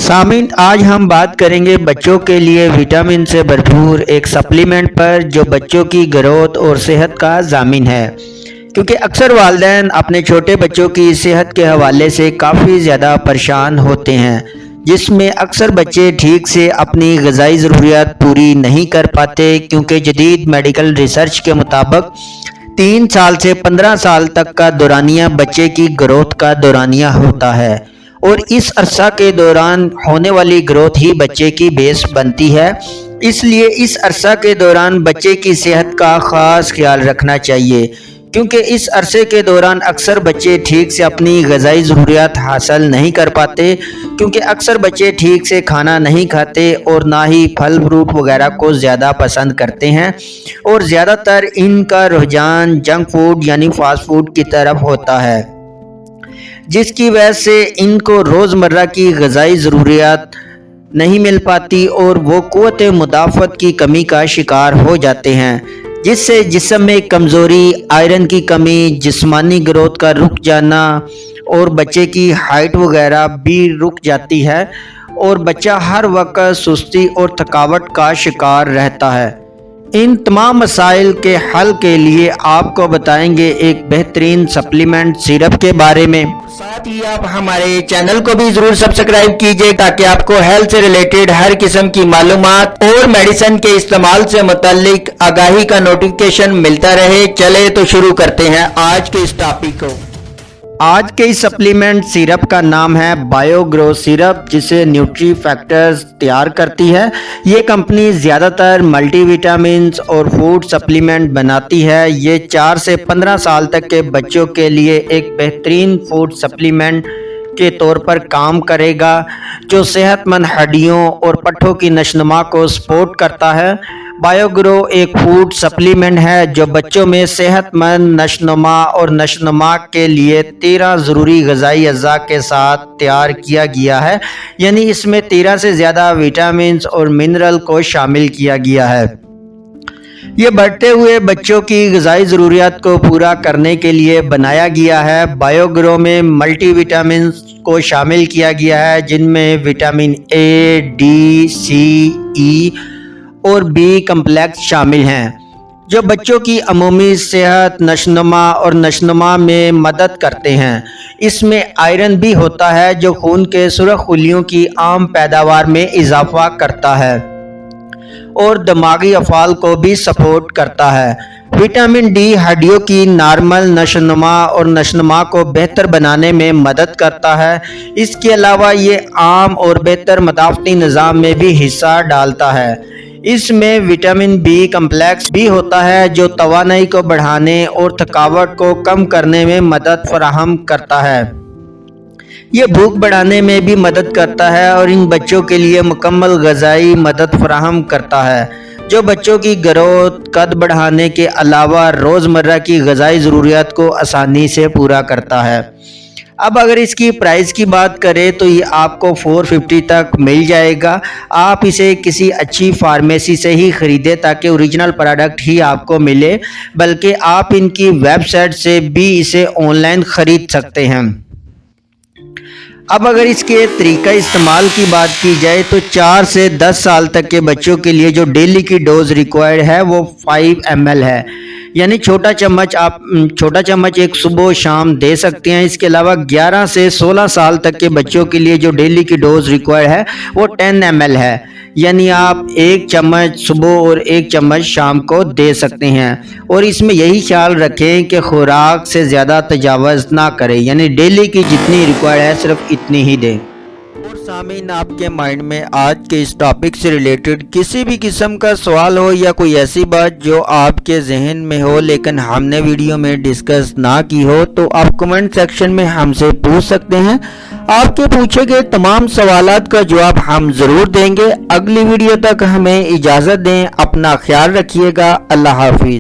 सामीन, आज हम बात करेंगे बच्चों के लिए विटामिन से भरपूर एक सप्लीमेंट पर जो बच्चों की ग्रोथ और सेहत का ज़ामिन है। क्योंकि अक्सर वालिदैन अपने छोटे बच्चों की सेहत के हवाले से काफ़ी ज़्यादा परेशान होते हैं, जिसमें अक्सर बच्चे ठीक से अपनी ग़िज़ाई ज़रूरियात पूरी नहीं कर पाते। क्योंकि जदीद मेडिकल रिसर्च के मुताबिक 3 साल से 15 साल तक का दौरानिया बच्चे की ग्रोथ का दौरानिया होता है और इस अरसा के दौरान होने वाली ग्रोथ ही बच्चे की बेस बनती है। इसलिए इस अरसा के दौरान बच्चे की सेहत का ख़ास ख्याल रखना चाहिए, क्योंकि इस अरसे के दौरान अक्सर बच्चे ठीक से अपनी ग़िज़ाई ज़रूरियात हासिल नहीं कर पाते। क्योंकि अक्सर बच्चे ठीक से खाना नहीं खाते और ना ही फल फ्रूट वगैरह को ज़्यादा पसंद करते हैं और ज़्यादातर इनका रुझान जंक फूड यानी फ़ास्ट फूड की तरफ होता है, जिसकी वजह से इनको रोज़मर्रा की ग़िज़ाई ज़रूरियात नहीं मिल पाती और वो क़ुव्वत मुदाफ़त की कमी का शिकार हो जाते हैं, जिससे जिस्म में कमज़ोरी, आयरन की कमी, जिस्मानी ग्रोथ का रुक जाना और बच्चे की हाइट वगैरह भी रुक जाती है और बच्चा हर वक्त सुस्ती और थकावट का शिकार रहता है। इन तमाम मसाइल के हल के लिए आपको बताएंगे एक बेहतरीन सप्लीमेंट सिरप के बारे में। साथ ही आप हमारे चैनल को भी जरूर सब्सक्राइब कीजिए ताकि आपको हेल्थ से रिलेटेड हर किस्म की मालूमात और मेडिसिन के इस्तेमाल से मुताल्लिक आगाही का नोटिफिकेशन मिलता रहे। चले तो शुरू करते हैं आज के इस टॉपिक को। आज के इस सप्लीमेंट सिरप का नाम है बायोग्रो सिरप, जिसे न्यूट्री फैक्टर्स तैयार करती है। ये कंपनी ज़्यादातर मल्टीविटामिन्स और फूड सप्लीमेंट बनाती है। ये 4 से 15 साल तक के बच्चों के लिए एक बेहतरीन फूड सप्लीमेंट के तौर पर काम करेगा, जो सेहतमंद हड्डियों और पट्ठों की नशोनुमा को सपोर्ट करता है। बायोग्रो एक फूड सप्लीमेंट है जो बच्चों में सेहतमंद नशोनुमा और नशोनुमा के लिए 13 ज़रूरी ग़िज़ाई अज़्ज़ा के साथ तैयार किया गया है। यानी इसमें 13 से ज़्यादा विटामिन्स और मिनरल को शामिल किया गया है। ये बढ़ते हुए बच्चों की ग़िज़ाई ज़रूरियात को पूरा करने के लिए बनाया गया है। बायोग्रो में मल्टी विटामिन्स को शामिल किया गया है, जिनमें विटामिन ए, डी, सी, ई और बी कम्प्लेक्स शामिल हैं, जो बच्चों की अमूमी सेहत, नशोनुमा और नशोनुमा में मदद करते हैं। इसमें आयरन भी होता है जो खून के सुर्ख खूलियों की आम पैदावार में इजाफा करता है और दिमागी अफ़ाल को भी सपोर्ट करता है। विटामिन डी हड्डियों की नॉर्मल नशोनुमा और नशोनुमा को बेहतर बनाने में मदद करता है। इसके अलावा ये आम और बेहतर मदाफ़ती निज़ाम में भी हिस्सा डालता है। इसमें विटामिन बी कम्प्लेक्स भी होता है जो तवानाई को बढ़ाने और थकावट को कम करने में मदद फराहम करता है। ये भूख बढ़ाने में भी मदद करता है और इन बच्चों के लिए मुकम्मल ग़िज़ाई मदद फराहम करता है, जो बच्चों की ग्रोथ, कद बढ़ाने के अलावा रोज़मर्रा की ग़िज़ाई ज़रूरियात को आसानी से पूरा करता है। अब अगर इसकी प्राइस की बात करें तो ये आपको 450 तक मिल जाएगा। आप इसे किसी अच्छी फार्मेसी से ही ख़रीदें ताकि ओरिजिनल प्रोडक्ट ही आपको मिले, बल्कि आप इनकी वेबसाइट से भी इसे ऑनलाइन ख़रीद सकते हैं। अब अगर इसके तरीका इस्तेमाल की बात की जाए तो 4 से 10 साल तक के बच्चों के लिए जो डेली की डोज रिक्वायर्ड है वो 5 ml है। यानी छोटा चम्मच एक सुबह शाम दे सकते हैं। इसके अलावा 11 से 16 साल तक के बच्चों के लिए जो डेली की डोज रिक्वायर्ड है वो 10 ml है। यानी आप 1 चम्मच सुबह और 1 चम्मच शाम को दे सकते हैं। और इसमें यही ख्याल रखें कि खुराक से ज़्यादा तजावज़ ना करें, यानी डेली की जितनी रिक्वायर्ड है सिर्फ इतनी ही दें। और सामीन, आपके माइंड में आज के इस टॉपिक से रिलेटेड किसी भी किस्म का सवाल हो या कोई ऐसी बात जो आपके जहन में हो लेकिन हमने वीडियो में डिस्कस ना की हो, तो आप कमेंट सेक्शन में हमसे पूछ सकते हैं। आपके पूछे गए तमाम सवालात का जवाब हम ज़रूर देंगे। अगली वीडियो तक हमें इजाज़त दें। अपना ख्याल रखिएगा। अल्लाह हाफिज़।